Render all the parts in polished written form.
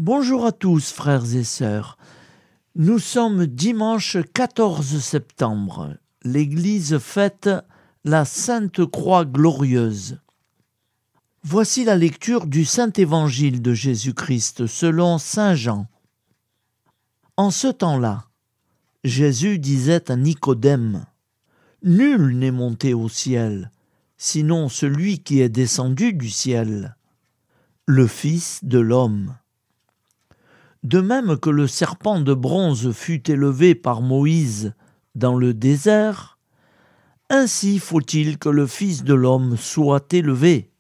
Bonjour à tous, frères et sœurs. Nous sommes dimanche 14 septembre. L'Église fête la Sainte Croix glorieuse. Voici la lecture du Saint-Évangile de Jésus-Christ selon saint Jean. En ce temps-là, Jésus disait à Nicodème : « Nul n'est monté au ciel, sinon celui qui est descendu du ciel, le Fils de l'homme. De même que le serpent de bronze fut élevé par Moïse dans le désert, ainsi faut-il que le Fils de l'homme soit élevé,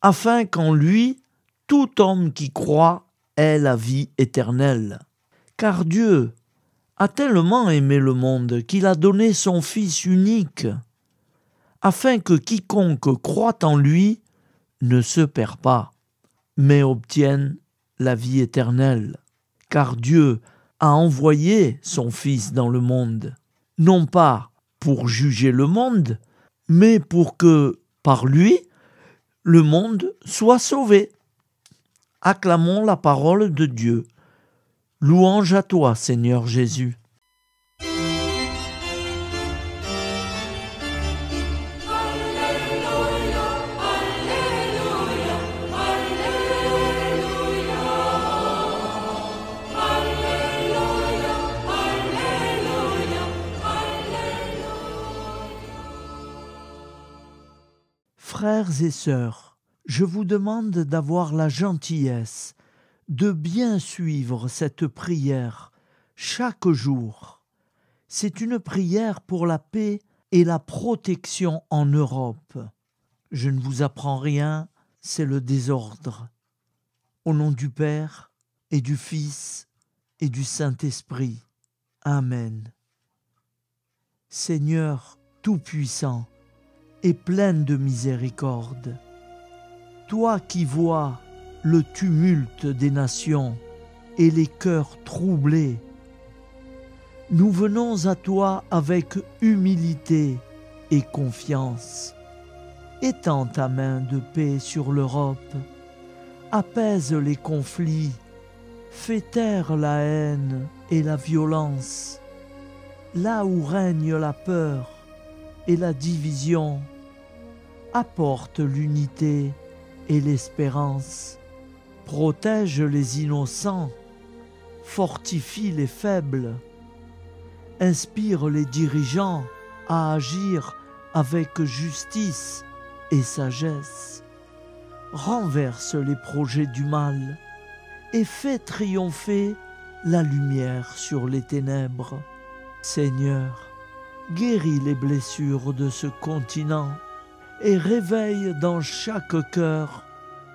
afin qu'en lui, tout homme qui croit ait la vie éternelle. Car Dieu a tellement aimé le monde qu'il a donné son Fils unique, afin que quiconque croit en lui ne se perd pas, mais obtienne la vie éternelle. Car Dieu a envoyé son Fils dans le monde, non pas pour juger le monde, mais pour que, par lui, le monde soit sauvé. Acclamons la parole de Dieu. Louange à toi, Seigneur Jésus. Frères et sœurs, je vous demande d'avoir la gentillesse de bien suivre cette prière chaque jour. C'est une prière pour la paix et la protection en Europe. Je ne vous apprends rien, c'est le désordre. Au nom du Père et du Fils et du Saint-Esprit. Amen. Seigneur Tout-Puissant et pleine de miséricorde, toi qui vois le tumulte des nations et les cœurs troublés, nous venons à toi avec humilité et confiance. Étends ta main de paix sur l'Europe, apaise les conflits, fais taire la haine et la violence. Là où règne la peur et la division, apporte l'unité et l'espérance. Protège les innocents, fortifie les faibles, inspire les dirigeants à agir avec justice et sagesse, renverse les projets du mal et fais triompher la lumière sur les ténèbres. Seigneur, guéris les blessures de ce continent et réveille dans chaque cœur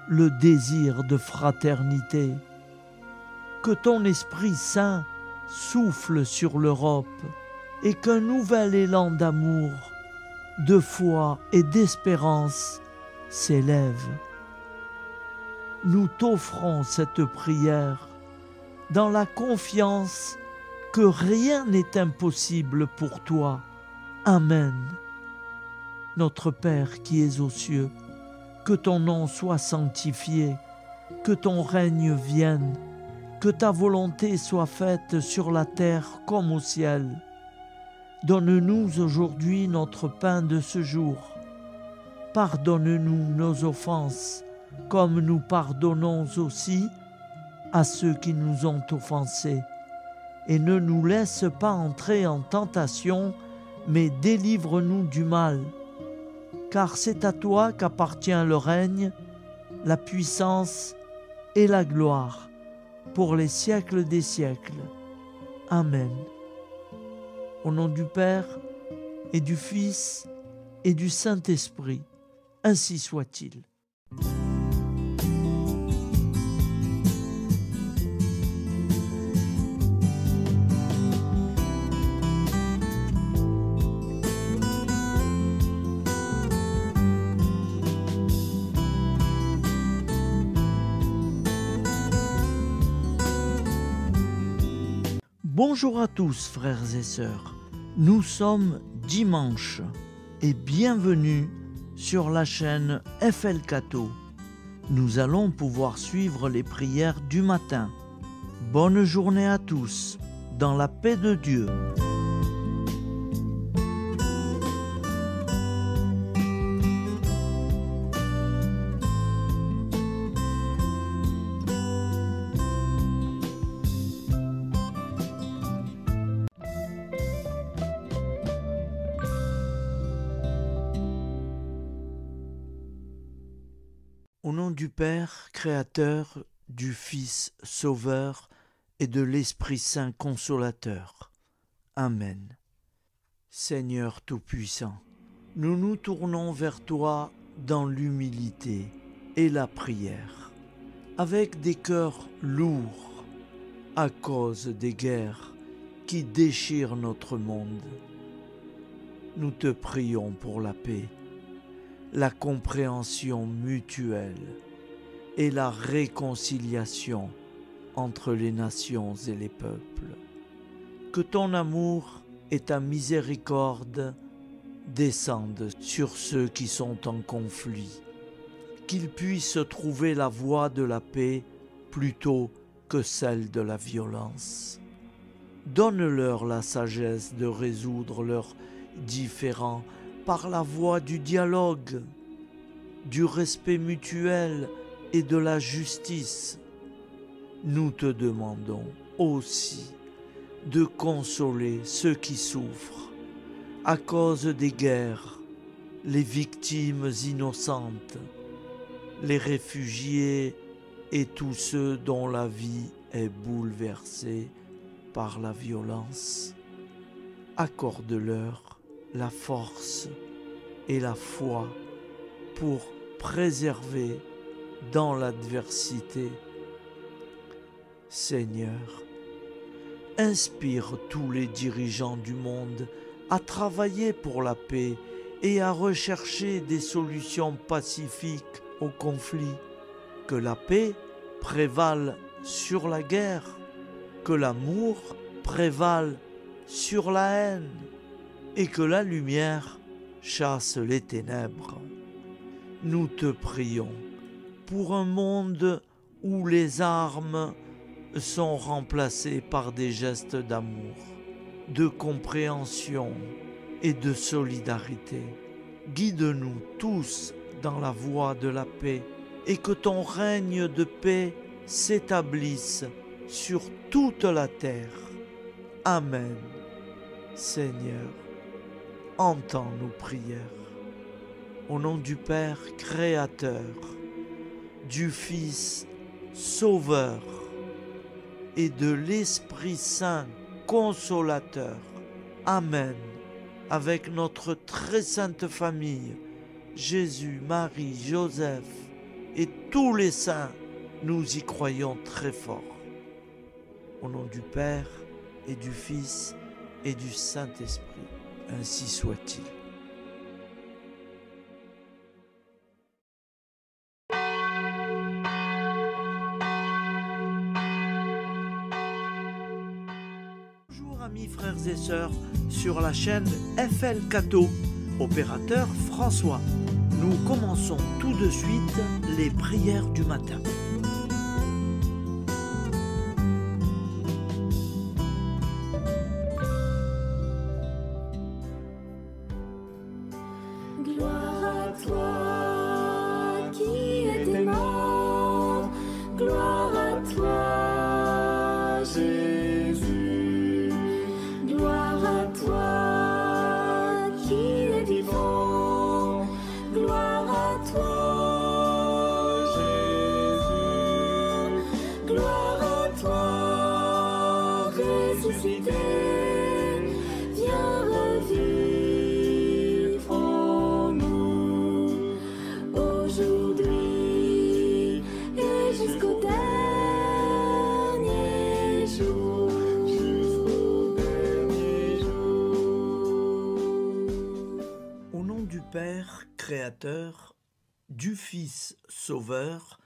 le désir de fraternité. Que ton Esprit Saint souffle sur l'Europe et qu'un nouvel élan d'amour, de foi et d'espérance s'élève. Nous t'offrons cette prière dans la confiance que rien n'est impossible pour toi. Amen. Notre Père qui es aux cieux, que ton nom soit sanctifié, que ton règne vienne, que ta volonté soit faite sur la terre comme au ciel. Donne-nous aujourd'hui notre pain de ce jour. Pardonne-nous nos offenses, comme nous pardonnons aussi à ceux qui nous ont offensés. Et ne nous laisse pas entrer en tentation, mais délivre-nous du mal. Car c'est à toi qu'appartient le règne, la puissance et la gloire, pour les siècles des siècles. Amen. Au nom du Père, et du Fils, et du Saint-Esprit, ainsi soit-il. Bonjour à tous, frères et sœurs. Nous sommes dimanche et bienvenue sur la chaîne FL Cato. nous allons pouvoir suivre les prières du matin. Bonne journée à tous, dans la paix de Dieu. Au nom du Père, Créateur, du Fils, Sauveur et de l'Esprit Saint Consolateur. Amen. Seigneur Tout-Puissant, nous nous tournons vers toi dans l'humilité et la prière, avec des cœurs lourds à cause des guerres qui déchirent notre monde. Nous te prions pour la paix, la compréhension mutuelle et la réconciliation entre les nations et les peuples. Que ton amour et ta miséricorde descendent sur ceux qui sont en conflit, qu'ils puissent trouver la voie de la paix plutôt que celle de la violence. Donne-leur la sagesse de résoudre leurs différends par la voie du dialogue, du respect mutuel et de la justice. Nous te demandons aussi de consoler ceux qui souffrent à cause des guerres, les victimes innocentes, les réfugiés et tous ceux dont la vie est bouleversée par la violence. Accorde-leur la force et la foi pour préserver dans l'adversité. Seigneur, inspire tous les dirigeants du monde à travailler pour la paix et à rechercher des solutions pacifiques aux conflits. Que la paix prévale sur la guerre, que l'amour prévale sur la haine et que la lumière chasse les ténèbres. Nous te prions pour un monde où les armes sont remplacées par des gestes d'amour, de compréhension et de solidarité. Guide-nous tous dans la voie de la paix et que ton règne de paix s'établisse sur toute la terre. Amen. Seigneur, entends nos prières. Au nom du Père Créateur, du Fils Sauveur et de l'Esprit Saint Consolateur. Amen. Avec notre très sainte famille, Jésus, Marie, Joseph et tous les saints, nous y croyons très fort. Au nom du Père et du Fils et du Saint-Esprit, ainsi soit-il. Bonjour amis frères et sœurs sur la chaîne FL Cato, opérateur François. Nous commençons tout de suite les prières du matin. Gloire à toi qui étais mort, gloire à toi Jésus, gloire à toi qui es vivant, gloire à toi Jésus, gloire à toi ressuscité, viens revivre en nous aujourd'hui et jusqu'au dernier jour. Au nom du Père Créateur, du Fils Sauveur,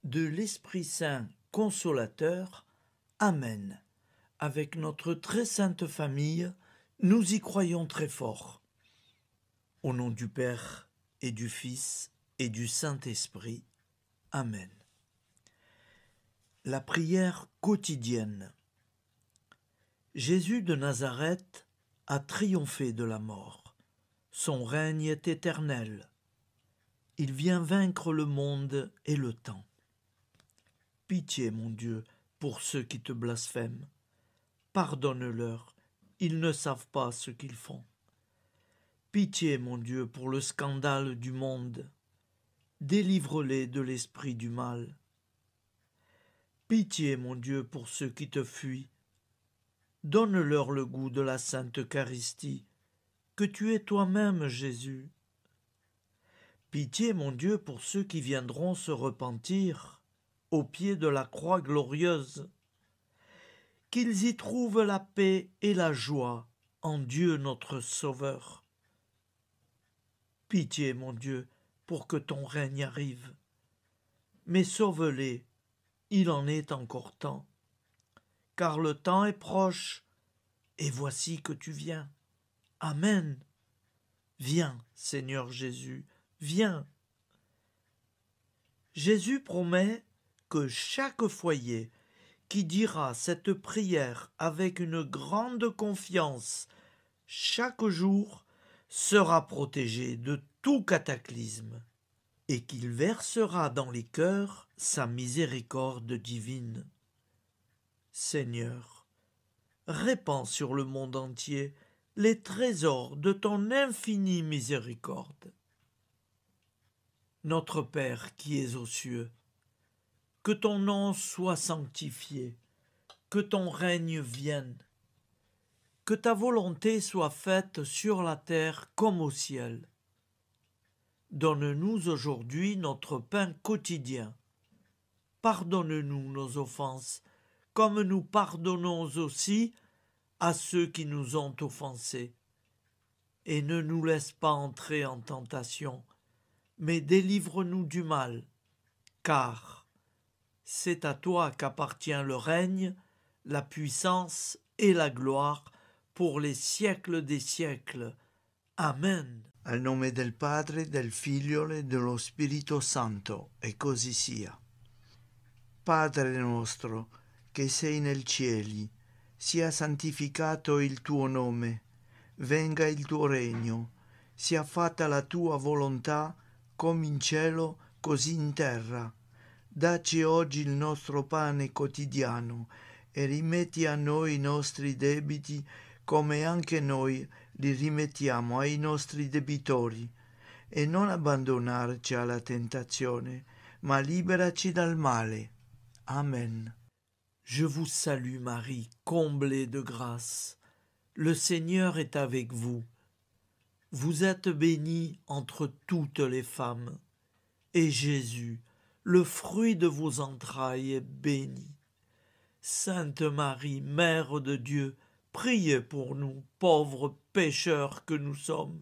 de l'Esprit Saint Consolateur. Amen. Avec notre très sainte famille, nous y croyons très fort. Au nom du Père et du Fils et du Saint-Esprit. Amen. La prière quotidienne. Jésus de Nazareth a triomphé de la mort. Son règne est éternel. Il vient vaincre le monde et le temps. Pitié, mon Dieu, pour ceux qui te blasphèment. Pardonne-leur, ils ne savent pas ce qu'ils font. Pitié, mon Dieu, pour le scandale du monde. Délivre-les de l'esprit du mal. Pitié, mon Dieu, pour ceux qui te fuient. Donne-leur le goût de la Sainte Eucharistie, que tu es toi-même, Jésus. Pitié, mon Dieu, pour ceux qui viendront se repentir au pied de la croix glorieuse, qu'ils y trouvent la paix et la joie en Dieu notre Sauveur. Pitié, mon Dieu, pour que ton règne arrive. Mais sauve-les, il en est encore temps, car le temps est proche, et voici que tu viens. Amen. Viens, Seigneur Jésus, viens. Jésus promet que chaque foyer qui dira cette prière avec une grande confiance chaque jour sera protégé de tout cataclysme et qu'il versera dans les cœurs sa miséricorde divine. Seigneur, répands sur le monde entier les trésors de ton infinie miséricorde. Notre Père qui es aux cieux, que ton nom soit sanctifié, que ton règne vienne, que ta volonté soit faite sur la terre comme au ciel. Donne-nous aujourd'hui notre pain quotidien. Pardonne-nous nos offenses, comme nous pardonnons aussi à ceux qui nous ont offensés. Et ne nous laisse pas entrer en tentation, mais délivre-nous du mal, car c'est à toi qu'appartient le règne, la puissance et la gloire pour les siècles des siècles. Amen. Al nome del Padre, del Figlio e dello Spirito Santo, e così sia. Padre nostro, che sei nel cieli, sia santificato il tuo nome, venga il tuo regno, sia fatta la tua volontà, come in cielo, così in terra. Dacci oggi il nostro pane quotidiano e rimetti a noi i nostri debiti, come anche noi li rimettiamo ai nostri debitori, e non abbandonarci alla tentazione, ma liberaci dal male. Amen. Je vous salue Marie, comblée de grâce. Le Seigneur est avec vous. Vous êtes bénie entre toutes les femmes, et Jésus, le fruit de vos entrailles, est béni. Sainte Marie, Mère de Dieu, priez pour nous, pauvres pécheurs que nous sommes,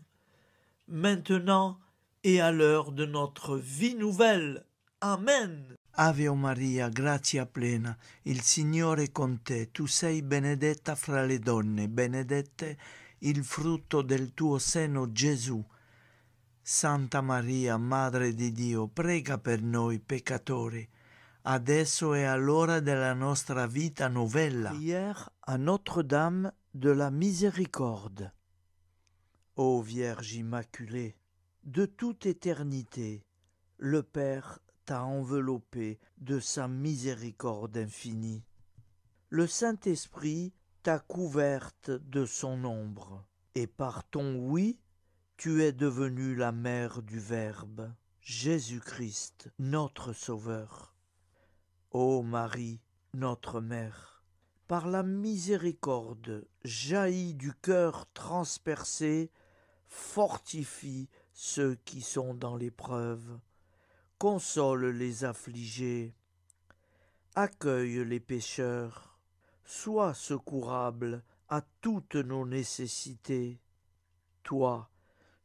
maintenant et à l'heure de notre vie nouvelle. Amen. Ave Maria, grazia plena, il Signore è con te, tu sei benedetta fra le donne, benedetto il frutto del tuo seno, Gesù. Santa Maria, Madre di Dio, prega per noi peccatori, adesso e all'ora della nostra vita novella. Prière à Notre-Dame de la Miséricorde. Ô Vierge Immaculée, de toute éternité, le Père t'a enveloppé de sa miséricorde infinie. Le Saint-Esprit t'a couverte de son ombre, et par ton oui, tu es devenue la mère du Verbe, Jésus-Christ, notre Sauveur. Ô Marie, notre Mère, par la miséricorde jaillie du cœur transpercé, fortifie ceux qui sont dans l'épreuve, console les affligés, accueille les pécheurs, sois secourable à toutes nos nécessités. Toi,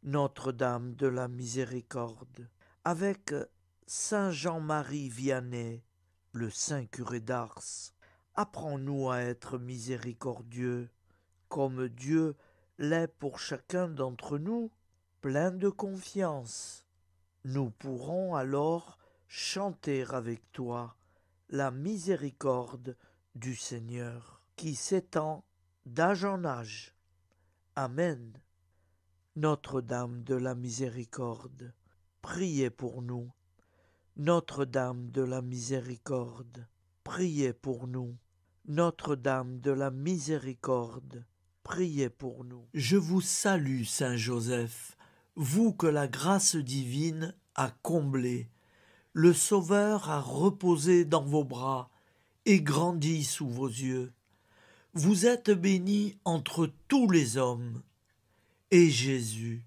Notre-Dame de la Miséricorde, avec Saint Jean-Marie Vianney, le Saint curé d'Ars, apprends-nous à être miséricordieux, comme Dieu l'est pour chacun d'entre nous, plein de confiance. Nous pourrons alors chanter avec toi la miséricorde du Seigneur, qui s'étend d'âge en âge. Amen. Notre-Dame de la Miséricorde, priez pour nous. Notre-Dame de la Miséricorde, priez pour nous. Notre-Dame de la Miséricorde, priez pour nous. Je vous salue, Saint Joseph, vous que la grâce divine a comblé. Le Sauveur a reposé dans vos bras et grandi sous vos yeux. Vous êtes béni entre tous les hommes. Et Jésus,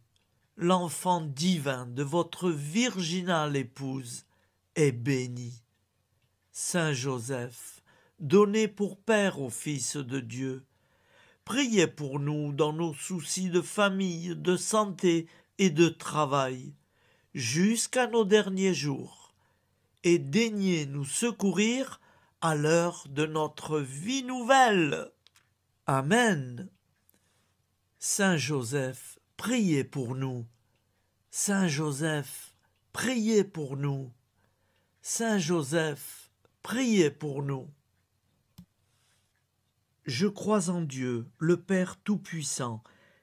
l'enfant divin de votre virginale épouse, est béni. Saint Joseph, donné pour Père au Fils de Dieu, priez pour nous dans nos soucis de famille, de santé et de travail, jusqu'à nos derniers jours, et daignez nous secourir à l'heure de notre vie nouvelle. Amen. Saint Joseph, priez pour nous. Saint Joseph, priez pour nous. Saint Joseph, priez pour nous. Je crois en Dieu, le Père Tout-Puissant,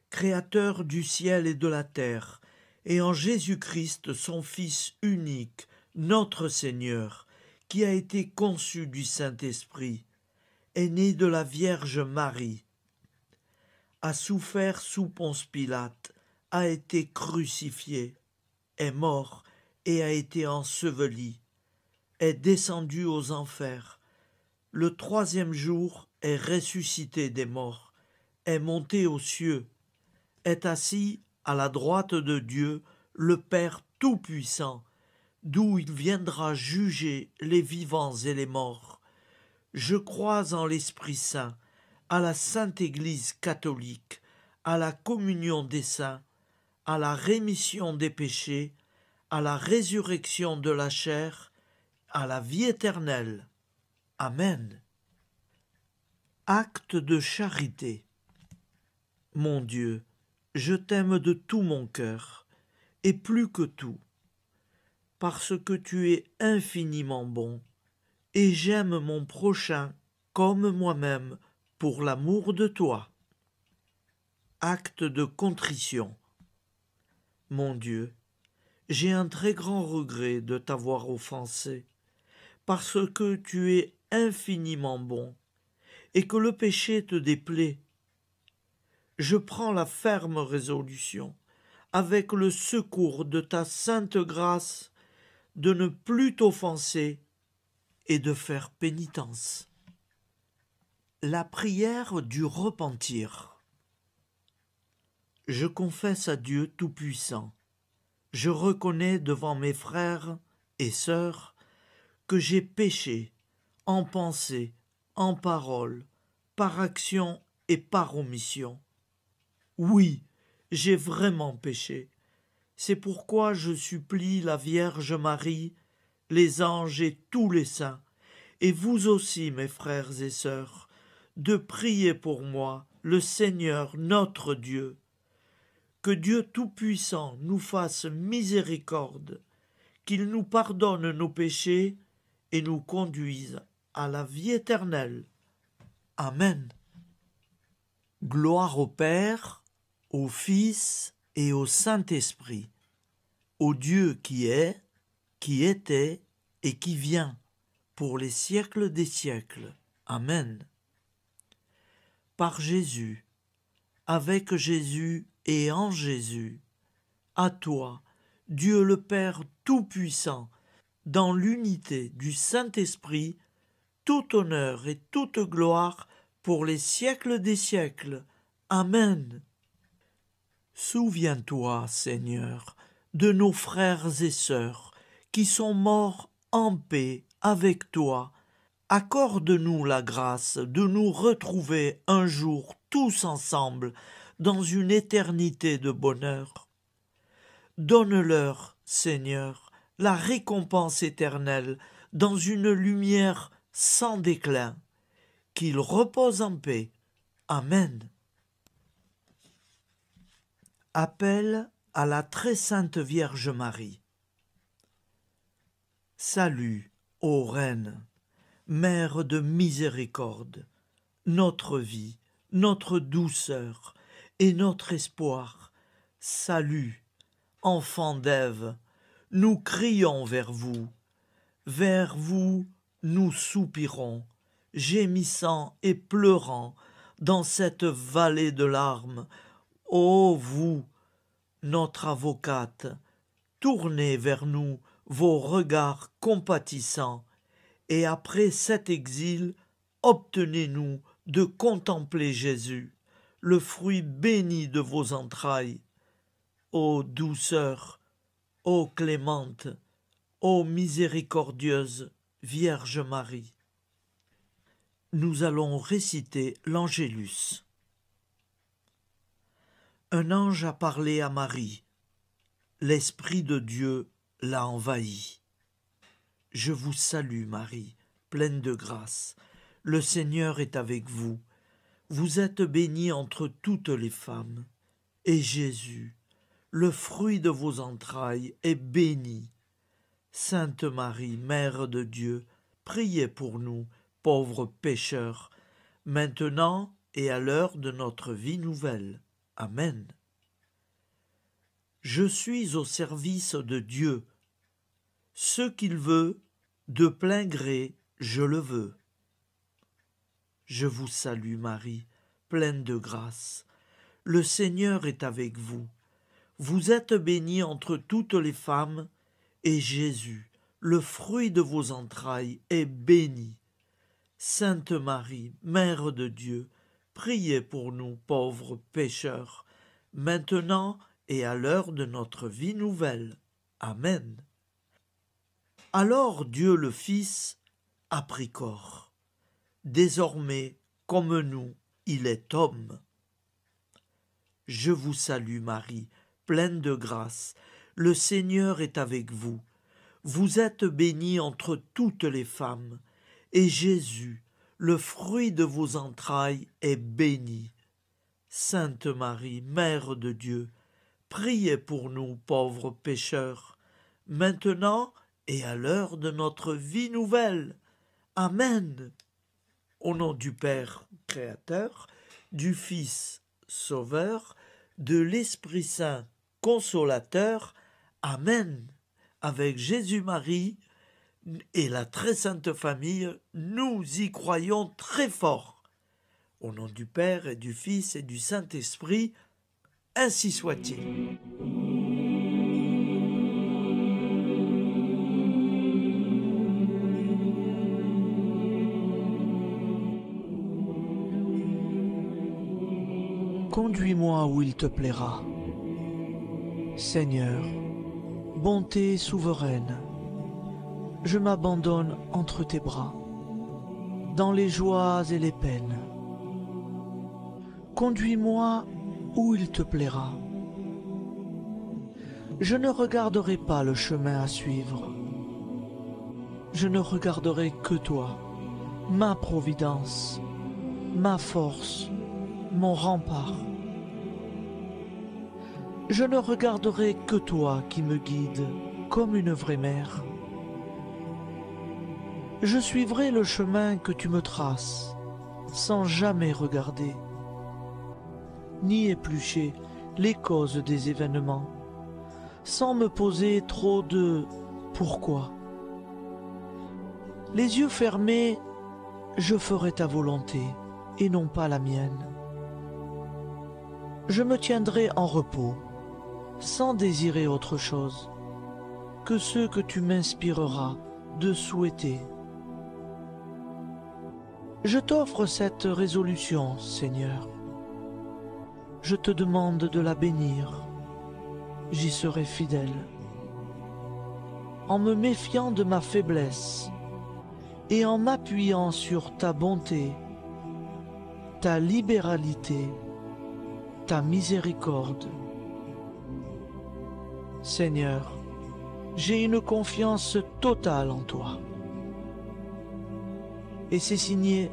Créateur du ciel et de la terre, et en Jésus-Christ, son Fils unique, notre Seigneur, qui a été conçu du Saint-Esprit, est né de la Vierge Marie, a souffert sous Ponce Pilate, a été crucifié, est mort et a été enseveli, est descendu aux enfers, le troisième jour est ressuscité des morts, est monté aux cieux, est assis à la droite de Dieu, le Père Tout-Puissant, d'où il viendra juger les vivants et les morts. Je crois en l'Esprit Saint, à la Sainte Église catholique, à la communion des saints, à la rémission des péchés, à la résurrection de la chair, à la vie éternelle. Amen. Acte de charité. Mon Dieu, je t'aime de tout mon cœur, et plus que tout, parce que tu es infiniment bon, et j'aime mon prochain comme moi-même, pour l'amour de toi. Acte de contrition. Mon Dieu, j'ai un très grand regret de t'avoir offensé, parce que tu es infiniment bon, et que le péché te déplaît. Je prends la ferme résolution, avec le secours de ta sainte grâce, de ne plus t'offenser et de faire pénitence. La prière du repentir. Je confesse à Dieu Tout-Puissant. Je reconnais devant mes frères et sœurs que j'ai péché en pensée, en parole, par action et par omission. Oui, j'ai vraiment péché. C'est pourquoi je supplie la Vierge Marie, les anges et tous les saints, et vous aussi, mes frères et sœurs, de prier pour moi, le Seigneur notre Dieu. Que Dieu Tout-Puissant nous fasse miséricorde, qu'il nous pardonne nos péchés et nous conduise à la vie éternelle. Amen. Gloire au Père, au Fils et au Saint-Esprit, au Dieu qui est, qui était et qui vient, pour les siècles des siècles. Amen. Par Jésus, avec Jésus et en Jésus, à toi, Dieu le Père Tout-Puissant, dans l'unité du Saint-Esprit, tout honneur et toute gloire pour les siècles des siècles. Amen. Souviens-toi, Seigneur, de nos frères et sœurs qui sont morts en paix avec toi. Accorde-nous la grâce de nous retrouver un jour tous ensemble dans une éternité de bonheur. Donne-leur, Seigneur, la récompense éternelle dans une lumière sans déclin. Qu'ils reposent en paix. Amen. Appel à la très sainte Vierge Marie. Salut, ô Reine, Mère de miséricorde, notre vie, notre douceur et notre espoir. Salut, enfant d'Ève, nous crions vers vous nous soupirons, gémissant et pleurant dans cette vallée de larmes. Ô vous, notre avocate, tournez vers nous vos regards compatissants, et après cet exil, obtenez-nous de contempler Jésus, le fruit béni de vos entrailles. Ô douceur, ô clémente, ô miséricordieuse Vierge Marie. Nous allons réciter l'Angélus. Un ange a parlé à Marie. L'Esprit de Dieu l'a envahi. Je vous salue, Marie, pleine de grâce. Le Seigneur est avec vous. Vous êtes bénie entre toutes les femmes. Et Jésus, le fruit de vos entrailles, est béni. Sainte Marie, Mère de Dieu, priez pour nous, pauvres pécheurs, maintenant et à l'heure de notre vie nouvelle. Amen. Je suis au service de Dieu. Ce qu'il veut, de plein gré, je le veux. Je vous salue, Marie, pleine de grâce. Le Seigneur est avec vous. Vous êtes bénie entre toutes les femmes, et Jésus, le fruit de vos entrailles, est béni. Sainte Marie, Mère de Dieu, priez pour nous pauvres pécheurs, maintenant et à l'heure de notre vie nouvelle. Amen. Alors Dieu le Fils a pris corps. Désormais, comme nous, il est homme. Je vous salue Marie, pleine de grâce. Le Seigneur est avec vous. Vous êtes bénie entre toutes les femmes, et Jésus, le fruit de vos entrailles, est béni. Sainte Marie, Mère de Dieu, priez pour nous pauvres pécheurs, maintenant et à l'heure de notre vie nouvelle. Amen. Au nom du Père Créateur, du Fils Sauveur, de l'Esprit Saint Consolateur. Amen. Avec Jésus-Marie et la très sainte famille, nous y croyons très fort. Au nom du Père et du Fils et du Saint-Esprit, ainsi soit-il. Conduis-moi où il te plaira. Seigneur, bonté souveraine, je m'abandonne entre tes bras, dans les joies et les peines. Conduis-moi où il te plaira. Je ne regarderai pas le chemin à suivre. Je ne regarderai que toi, ma providence, ma force, mon rempart. Je ne regarderai que toi qui me guides comme une vraie mère. Je suivrai le chemin que tu me traces, sans jamais regarder, ni éplucher les causes des événements, sans me poser trop de « pourquoi ». Les yeux fermés, je ferai ta volonté et non pas la mienne. Je me tiendrai en repos, sans désirer autre chose que ce que tu m'inspireras de souhaiter. Je t'offre cette résolution, Seigneur. Je te demande de la bénir. J'y serai fidèle. En me méfiant de ma faiblesse et en m'appuyant sur ta bonté, ta libéralité, ta miséricorde. Seigneur, j'ai une confiance totale en toi. Et c'est signé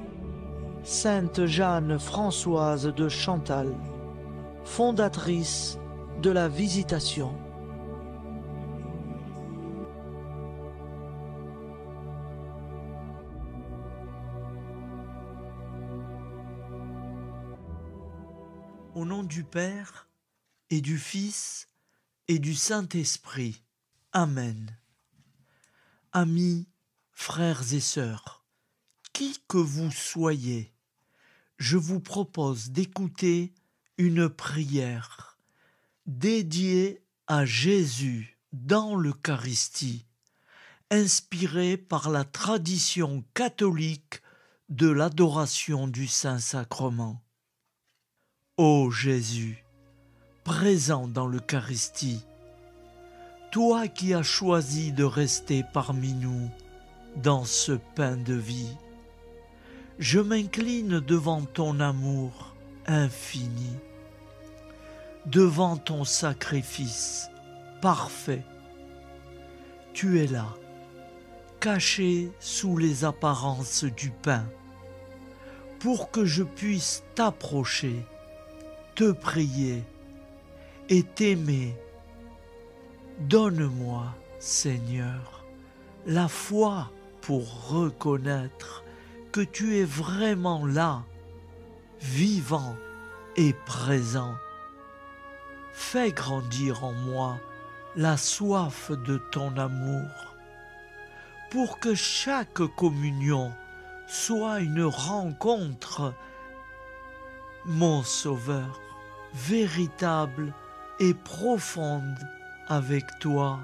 Sainte Jeanne Françoise de Chantal, fondatrice de la Visitation. Au nom du Père et du Fils et du Saint-Esprit. Amen. Amis, frères et sœurs, qui que vous soyez, je vous propose d'écouter une prière dédiée à Jésus dans l'Eucharistie, inspirée par la tradition catholique de l'adoration du Saint-Sacrement. Ô Jésus, présent dans l'Eucharistie, toi qui as choisi de rester parmi nous dans ce pain de vie, je m'incline devant ton amour infini, devant ton sacrifice parfait. Tu es là, caché sous les apparences du pain, pour que je puisse t'approcher, te prier et t'aimer. Donne-moi, Seigneur, la foi pour reconnaître que tu es vraiment là, vivant et présent. Fais grandir en moi la soif de ton amour, pour que chaque communion soit une rencontre, mon Sauveur, véritable et profonde avec toi,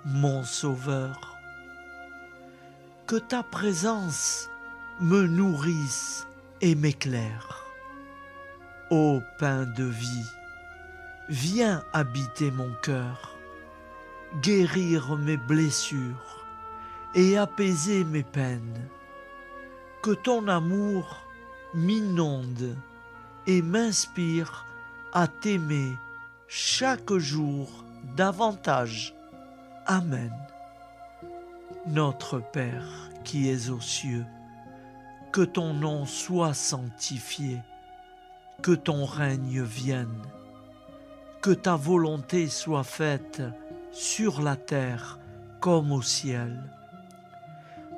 mon Sauveur. Que ta présence me nourrisse et m'éclaire. Ô pain de vie, viens habiter mon cœur, guérir mes blessures et apaiser mes peines. Que ton amour m'inonde et m'inspire à t'aimer chaque jour davantage. Amen. Notre Père qui es aux cieux, que ton nom soit sanctifié, que ton règne vienne, que ta volonté soit faite sur la terre comme au ciel.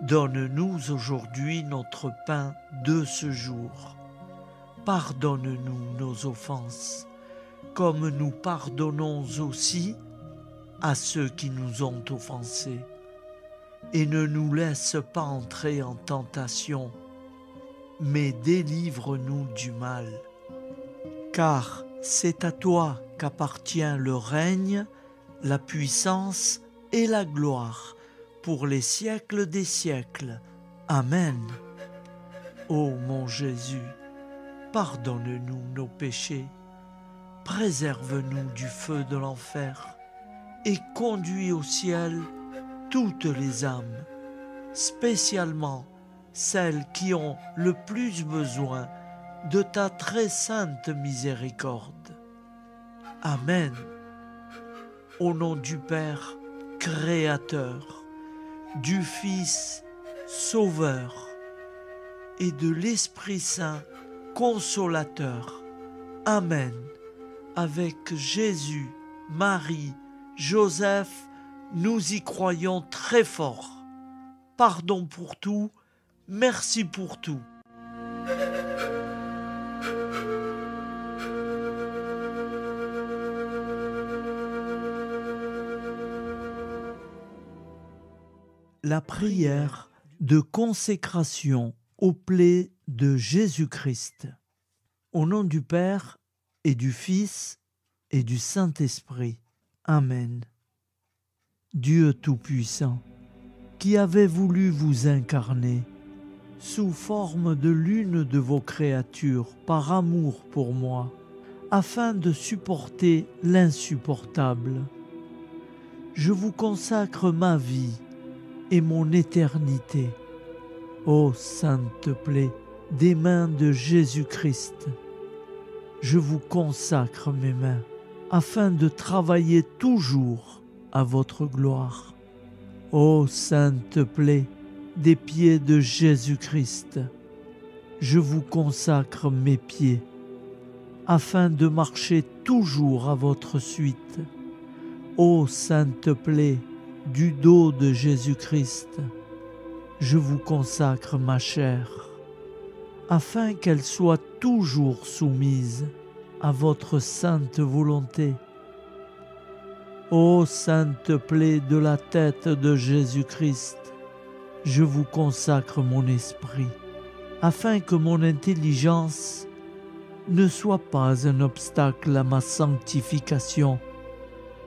Donne-nous aujourd'hui notre pain de ce jour. Pardonne-nous nos offenses, comme nous pardonnons aussi à ceux qui nous ont offensés. Et ne nous laisse pas entrer en tentation, mais délivre-nous du mal. Car c'est à toi qu'appartient le règne, la puissance et la gloire pour les siècles des siècles. Amen. Ô mon Jésus, pardonne-nous nos péchés, préserve-nous du feu de l'enfer et conduis au ciel toutes les âmes, spécialement celles qui ont le plus besoin de ta très sainte miséricorde. Amen. Au nom du Père Créateur, du Fils Sauveur et de l'Esprit Saint Consolateur. Amen. Avec Jésus, Marie, Joseph, nous y croyons très fort. Pardon pour tout, merci pour tout. La prière de consécration aux plaies de Jésus-Christ. Au nom du Père et du Fils et du Saint-Esprit. Amen. Dieu Tout-Puissant, qui avez voulu vous incarner sous forme de l'une de vos créatures par amour pour moi, afin de supporter l'insupportable, je vous consacre ma vie et mon éternité. Ô sainte plaie des mains de Jésus-Christ, je vous consacre mes mains, afin de travailler toujours à votre gloire. Ô sainte plaie des pieds de Jésus-Christ, je vous consacre mes pieds, afin de marcher toujours à votre suite. Ô sainte plaie du dos de Jésus-Christ, je vous consacre ma chair, afin qu'elle soit toujours soumise à votre sainte volonté. Ô sainte plaie de la tête de Jésus-Christ, je vous consacre mon esprit, afin que mon intelligence ne soit pas un obstacle à ma sanctification.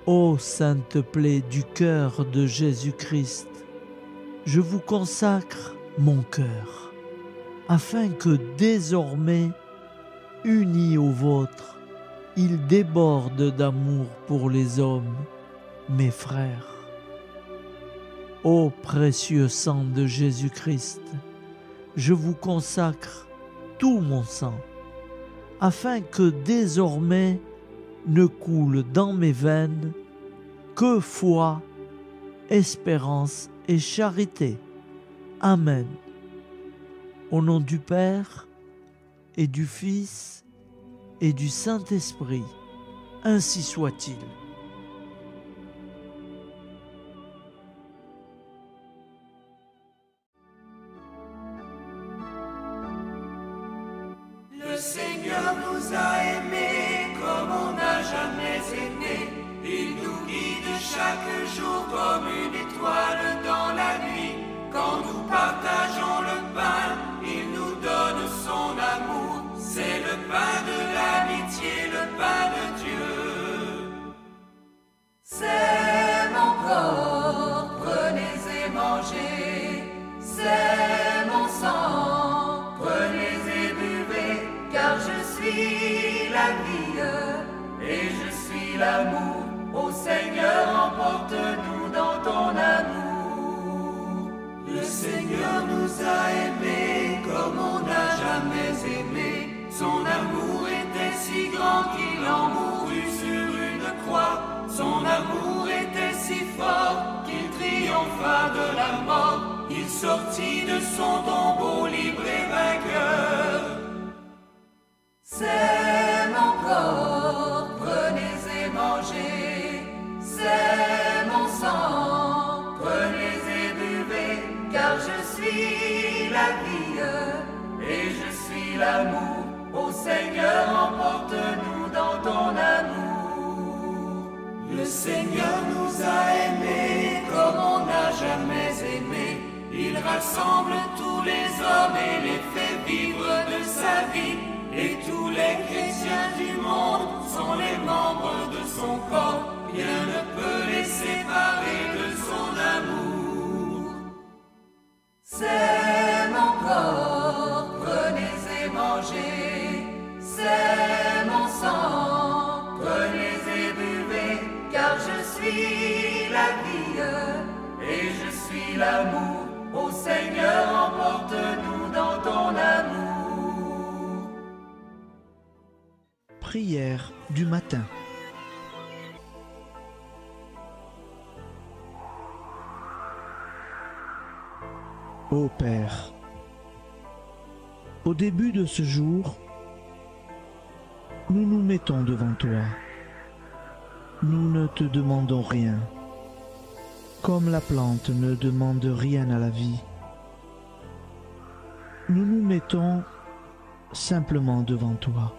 Ô sainte plaie du cœur de Jésus-Christ, je vous consacre mon cœur, afin que désormais, uni au vôtre, il déborde d'amour pour les hommes, mes frères. Ô précieux sang de Jésus-Christ, je vous consacre tout mon sang, afin que désormais ne coule dans mes veines que foi, espérance et charité. Amen. Au nom du Père et du Fils et du Saint-Esprit, ainsi soit-il. Le Seigneur nous a aimés comme on n'a jamais aimé. Il nous guide chaque jour comme une étoile dans la nuit. Quand nous partageons le pain, il nous donne son amour. C'est le pain de l'amitié, le pain de Dieu. C'est mon corps, prenez et mangez. C'est mon sang, prenez et buvez. Car je suis la vie et je suis l'amour. Ô Seigneur, emporte-nous dans ton amour. Le Seigneur nous a aimés comme on n'a jamais aimé. Son amour était si grand qu'il en mourut sur une croix. Son amour était si fort qu'il triompha de la mort. Il sortit de son tombeau libre et vainqueur. C'est mon corps, prenez et mangez. C'est mon sang, prenez et buvez. Car je suis la vie et je suis l'amour. Ô Seigneur, emporte-nous dans ton amour. Le Seigneur nous a aimés comme on n'a jamais aimé. Il rassemble tous les hommes et les fait vivre de sa vie. Et tous les chrétiens du monde sont les membres de son corps. Rien ne peut les séparer de son amour. C'est mon corps, prenez et mangez. C'est mon sang, prenez et buvez. Car je suis la vie et je suis l'amour. Ô Seigneur, emporte-nous dans ton amour. Prière du matin. Ô Père, au début de ce jour, nous nous mettons devant toi. Nous ne te demandons rien, comme la plante ne demande rien à la vie. Nous nous mettons simplement devant toi.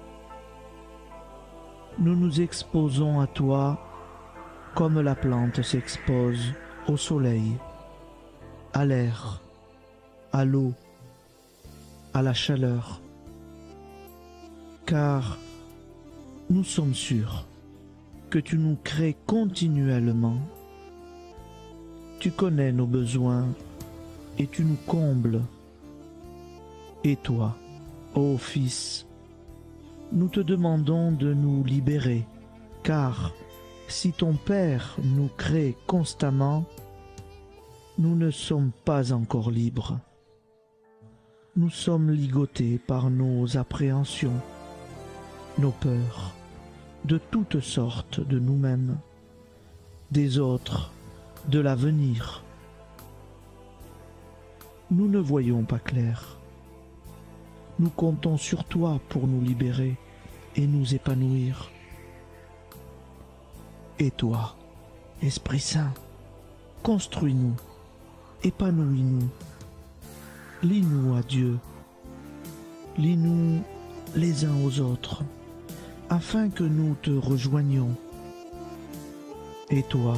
Nous nous exposons à toi comme la plante s'expose au soleil, à l'air, à l'eau, à la chaleur. Car nous sommes sûrs que tu nous crées continuellement. Tu connais nos besoins et tu nous combles. Et toi, ô Fils, nous te demandons de nous libérer, car si ton Père nous crée constamment, nous ne sommes pas encore libres. Nous sommes ligotés par nos appréhensions, nos peurs, de toutes sortes de nous-mêmes, des autres, de l'avenir. Nous ne voyons pas clair. Nous comptons sur toi pour nous libérer et nous épanouir. Et toi, Esprit Saint, construis-nous, épanouis-nous, lie-nous à Dieu, lie-nous les uns aux autres, afin que nous te rejoignions. Et toi,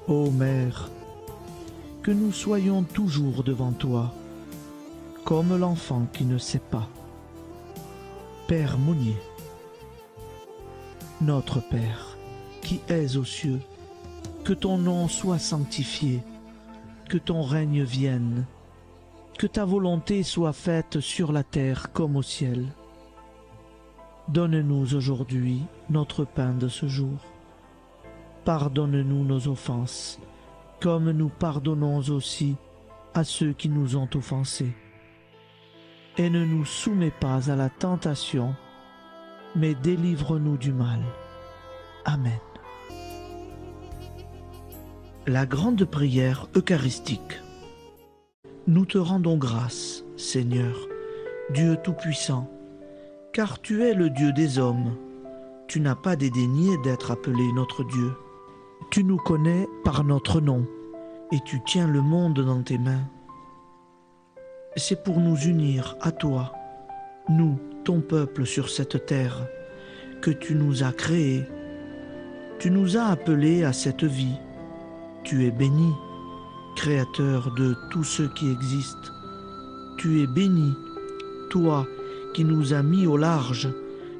ô Mère, que nous soyons toujours devant toi, comme l'enfant qui ne sait pas. Père Monnier, notre Père, qui es aux cieux, que ton nom soit sanctifié, que ton règne vienne, que ta volonté soit faite sur la terre comme au ciel. Donne-nous aujourd'hui notre pain de ce jour. Pardonne-nous nos offenses, comme nous pardonnons aussi à ceux qui nous ont offensés. Et ne nous soumets pas à la tentation, mais délivre-nous du mal. Amen. La grande prière eucharistique. Nous te rendons grâce, Seigneur, Dieu Tout-Puissant, car tu es le Dieu des hommes. Tu n'as pas dédaigné d'être appelé notre Dieu. Tu nous connais par notre nom, et tu tiens le monde dans tes mains. C'est pour nous unir à toi, nous, ton peuple sur cette terre, que tu nous as créés. Tu nous as appelés à cette vie. Tu es béni, Créateur de tout ce qui existe. Tu es béni, toi qui nous as mis au large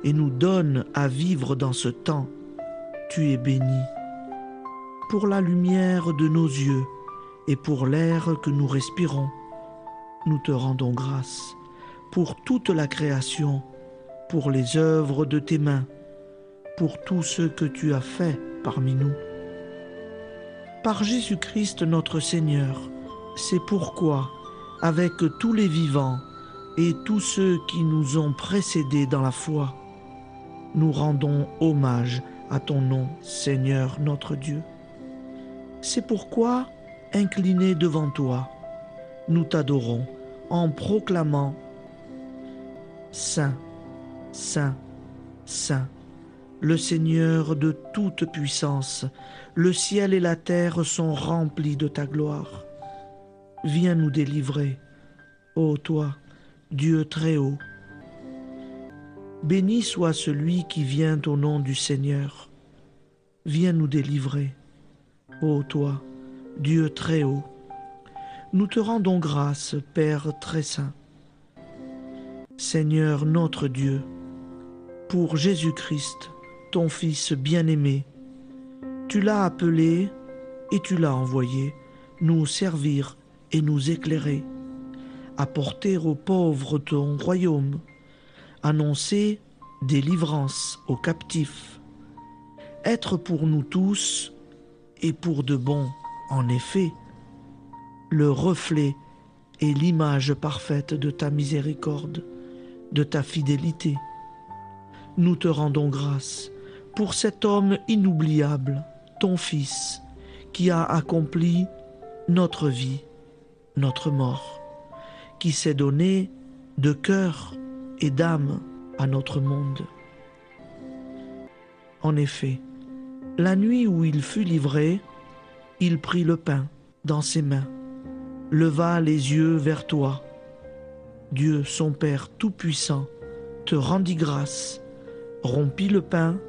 et nous donnes à vivre dans ce temps. Tu es béni. Pour la lumière de nos yeux et pour l'air que nous respirons, nous te rendons grâce. Pour toute la création, pour les œuvres de tes mains, pour tout ce que tu as fait parmi nous. Par Jésus-Christ notre Seigneur, c'est pourquoi, avec tous les vivants et tous ceux qui nous ont précédés dans la foi, nous rendons hommage à ton nom, Seigneur notre Dieu. C'est pourquoi, inclinés devant toi, nous t'adorons en proclamant « Saint, Saint, Saint ». Le Seigneur de toute puissance, le ciel et la terre sont remplis de ta gloire. Viens nous délivrer, ô toi, Dieu très haut. Béni soit celui qui vient au nom du Seigneur. Viens nous délivrer, ô toi, Dieu très haut. Nous te rendons grâce, Père très saint. Seigneur notre Dieu, pour Jésus-Christ, ton Fils bien-aimé, tu l'as appelé et tu l'as envoyé nous servir et nous éclairer, apporter aux pauvres ton royaume, annoncer délivrance aux captifs, être pour nous tous et pour de bon, en effet, le reflet et l'image parfaite de ta miséricorde, de ta fidélité. Nous te rendons grâce pour cet homme inoubliable, ton Fils, qui a accompli notre vie, notre mort, qui s'est donné de cœur et d'âme à notre monde. En effet, la nuit où il fut livré, il prit le pain dans ses mains, leva les yeux vers toi. Dieu, son Père tout-puissant, te rendit grâce, rompit le pain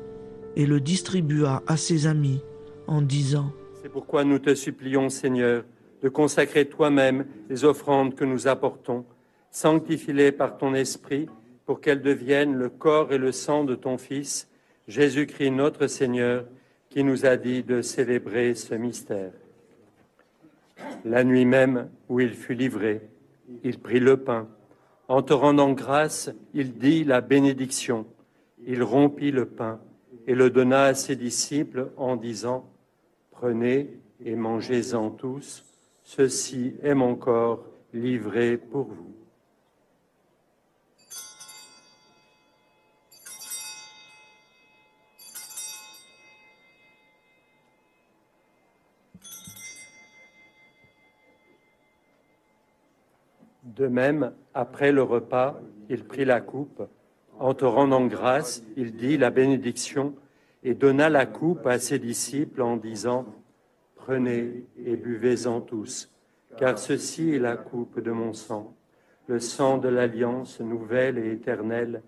et le distribua à ses amis en disant : C'est pourquoi nous te supplions, Seigneur, de consacrer toi-même les offrandes que nous apportons. Sanctifie-les par ton Esprit pour qu'elles deviennent le corps et le sang de ton Fils, Jésus-Christ notre Seigneur, qui nous a dit de célébrer ce mystère. La nuit même où il fut livré, il prit le pain. En te rendant grâce, il dit la bénédiction. Il rompit le pain et le donna à ses disciples en disant : Prenez et mangez-en tous, ceci est mon corps livré pour vous. De même, après le repas, il prit la coupe. En te rendant grâce, il dit la bénédiction et donna la coupe à ses disciples en disant : Prenez et buvez-en tous, car ceci est la coupe de mon sang, le sang de l'alliance nouvelle et éternelle,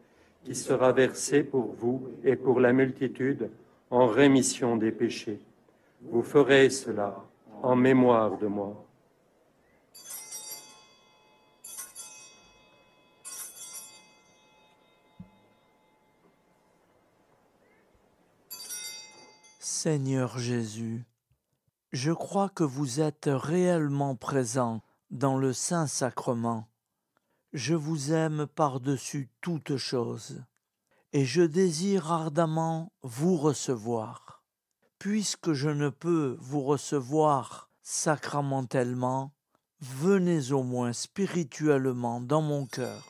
qui sera versé pour vous et pour la multitude en rémission des péchés. Vous ferez cela en mémoire de moi. Seigneur Jésus, je crois que vous êtes réellement présent dans le Saint-Sacrement. Je vous aime par-dessus toute chose et je désire ardemment vous recevoir. Puisque je ne peux vous recevoir sacramentellement, venez au moins spirituellement dans mon cœur.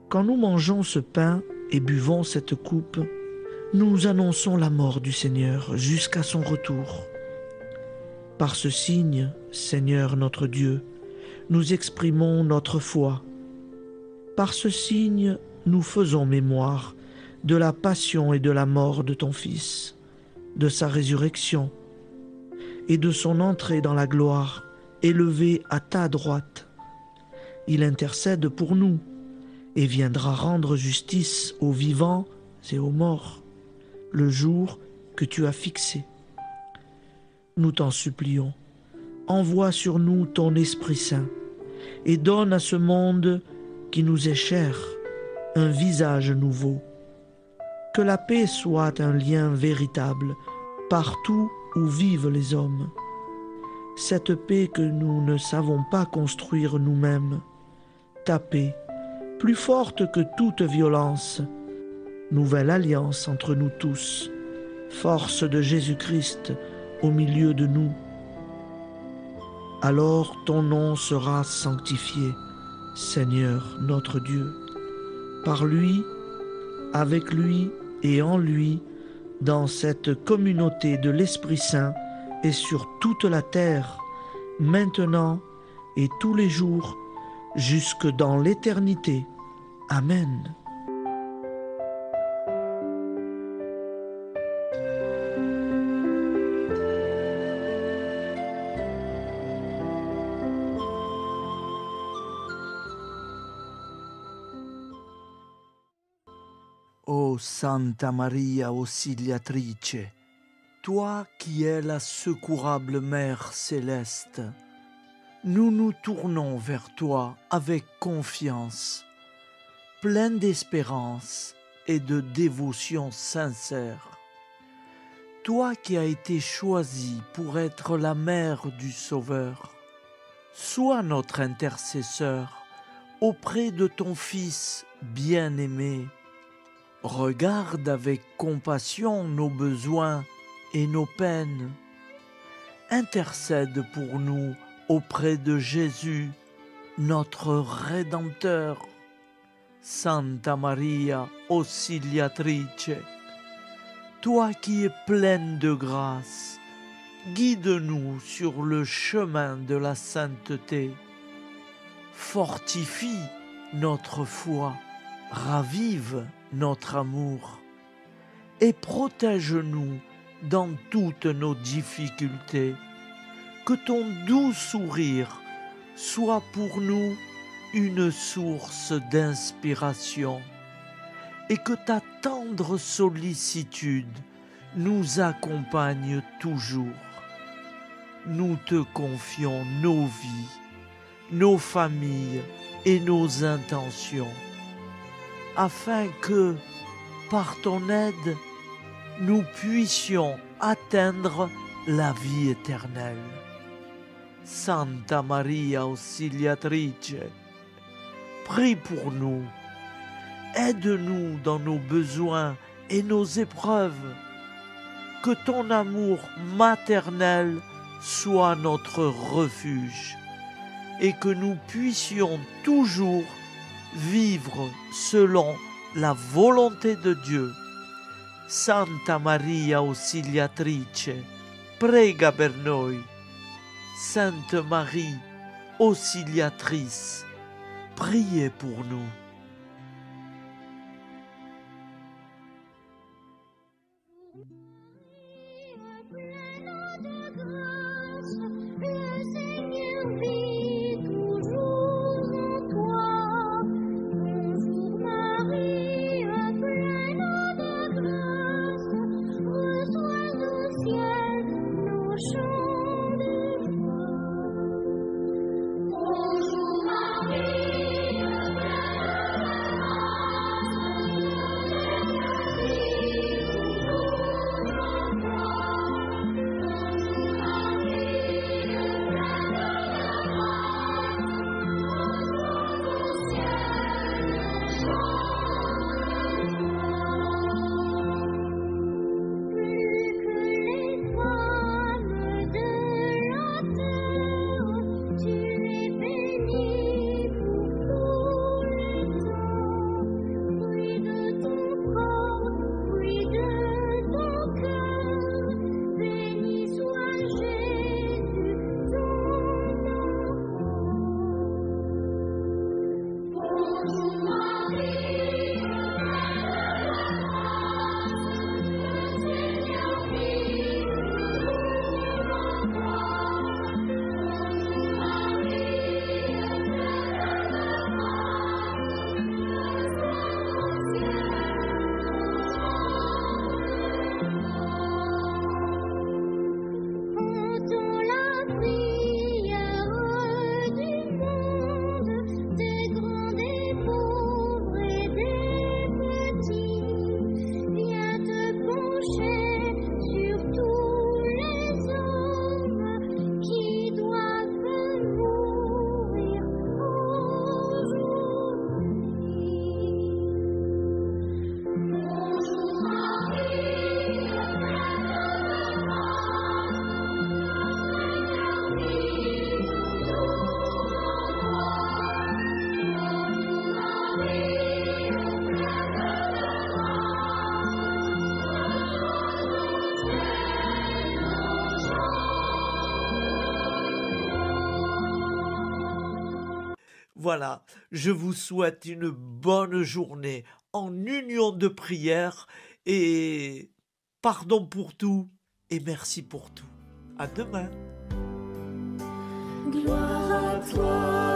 Quand nous mangeons ce pain et buvons cette coupe, nous annonçons la mort du Seigneur jusqu'à son retour. Par ce signe, Seigneur notre Dieu, nous exprimons notre foi. Par ce signe, nous faisons mémoire de la passion et de la mort de ton Fils, de sa résurrection et de son entrée dans la gloire, élevé à ta droite. Il intercède pour nous et viendra rendre justice aux vivants et aux morts, le jour que tu as fixé. Nous t'en supplions, envoie sur nous ton Esprit Saint et donne à ce monde qui nous est cher un visage nouveau. Que la paix soit un lien véritable partout où vivent les hommes. Cette paix que nous ne savons pas construire nous-mêmes, ta paix, plus forte que toute violence, nouvelle alliance entre nous tous, force de Jésus-Christ au milieu de nous. Alors ton nom sera sanctifié, Seigneur notre Dieu. Par lui, avec lui et en lui, dans cette communauté de l'Esprit Saint et sur toute la terre, maintenant et tous les jours, jusque dans l'éternité. Amen. Ô Santa Maria Auxiliatrice, toi qui es la secourable Mère céleste, nous nous tournons vers toi avec confiance, plein d'espérance et de dévotion sincère. Toi qui as été choisie pour être la mère du Sauveur, sois notre intercesseur auprès de ton Fils bien-aimé. Regarde avec compassion nos besoins et nos peines. Intercède pour nous auprès de Jésus, notre Rédempteur. Santa Maria Auxiliatrice, toi qui es pleine de grâce, guide-nous sur le chemin de la sainteté. Fortifie notre foi, ravive notre amour et protège-nous dans toutes nos difficultés. Que ton doux sourire soit pour nous une source d'inspiration et que ta tendre sollicitude nous accompagne toujours. Nous te confions nos vies, nos familles et nos intentions, afin que, par ton aide, nous puissions atteindre la vie éternelle. Santa Maria Auxiliatrice, prie pour nous, aide-nous dans nos besoins et nos épreuves, que ton amour maternel soit notre refuge et que nous puissions toujours vivre selon la volonté de Dieu. Santa Maria Auxiliatrice, prega per noi. Sainte Marie, Auxiliatrice, priez pour nous. Le Seigneur vit toujours en toi. Voilà, je vous souhaite une bonne journée en union de prière et pardon pour tout et merci pour tout. À demain. Gloire à toi.